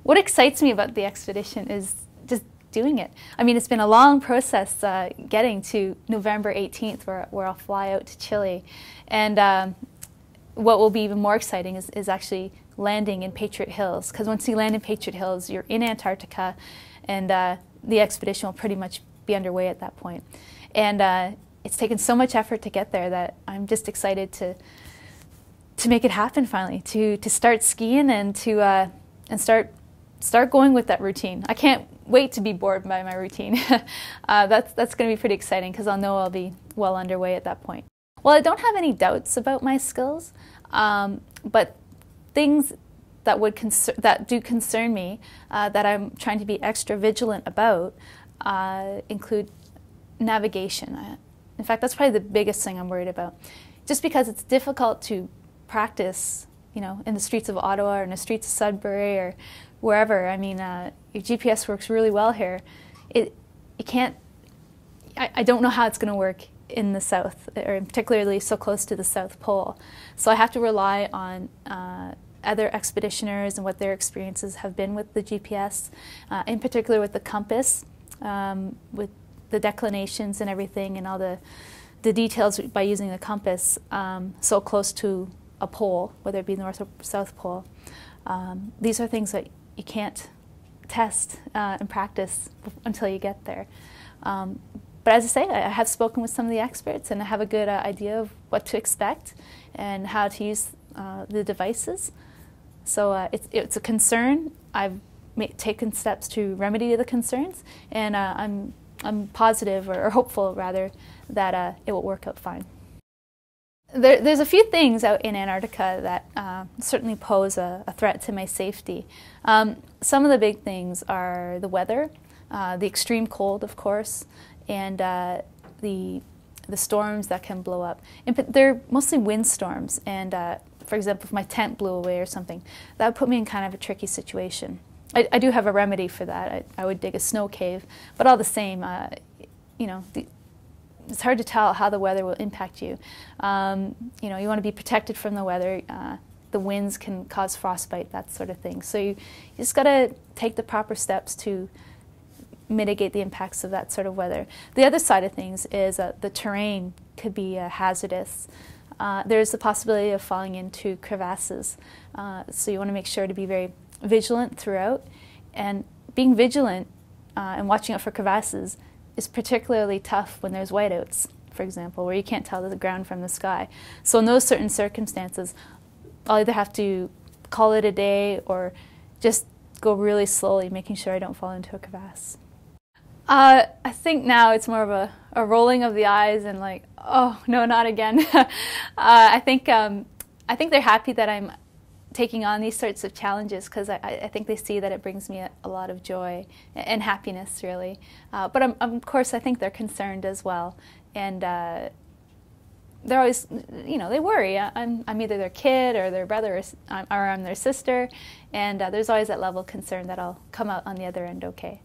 What excites me about the expedition is just doing it. I mean, it's been a long process getting to November 18th, where I'll fly out to Chile. And what will be even more exciting is actually landing in Patriot Hills, because once you land in Patriot Hills, you're in Antarctica, and the expedition will pretty much be underway at that point. And it's taken so much effort to get there that I'm just excited to make it happen finally, to start skiing and to start going with that routine. I can't wait to be bored by my routine. That's going to be pretty exciting, because I'll know I'll be well underway at that point. Well, I don't have any doubts about my skills, but things that do concern me, that I'm trying to be extra vigilant about, include navigation. In fact, that's probably the biggest thing I'm worried about. Just because it's difficult to practice, you know, in the streets of Ottawa or in the streets of Sudbury or wherever. I mean, your GPS works really well here. I don't know how it's going to work in the south, or particularly so close to the South Pole. So I have to rely on other expeditioners and what their experiences have been with the GPS, in particular with the compass, with the declinations and everything, and all the details by using the compass so close to a pole, whether it be North or South Pole. These are things that you can't test and practice until you get there. But as I say, I have spoken with some of the experts, and I have a good idea of what to expect and how to use the devices. So it's a concern. I've taken steps to remedy the concerns, and I'm positive, or hopeful rather, that it will work out fine. There's a few things out in Antarctica that certainly pose a threat to my safety. Some of the big things are the weather, the extreme cold, of course, and the storms that can blow up. But they're mostly windstorms, and for example, if my tent blew away or something, that would put me in kind of a tricky situation. I do have a remedy for that. I would dig a snow cave, but all the same, you know, it's hard to tell how the weather will impact you. You know, you want to be protected from the weather. The winds can cause frostbite, that sort of thing. So you just got to take the proper steps to mitigate the impacts of that sort of weather. The other side of things is the terrain could be hazardous. There's the possibility of falling into crevasses. So you want to make sure to be very vigilant throughout. And being vigilant and watching out for crevasses is particularly tough when there's whiteouts, for example, where you can't tell the ground from the sky. So in those certain circumstances, I'll either have to call it a day or just go really slowly, making sure I don't fall into a crevasse. I think now it's more of a rolling of the eyes and like, oh, no, not again. I think they're happy that I'm taking on these sorts of challenges, because I think they see that it brings me a lot of joy and happiness, really. But of course, I think they're concerned as well. And they're always, you know, they worry. I'm either their kid or their brother, or I'm their sister. And there's always that level of concern that I'll come out on the other end okay.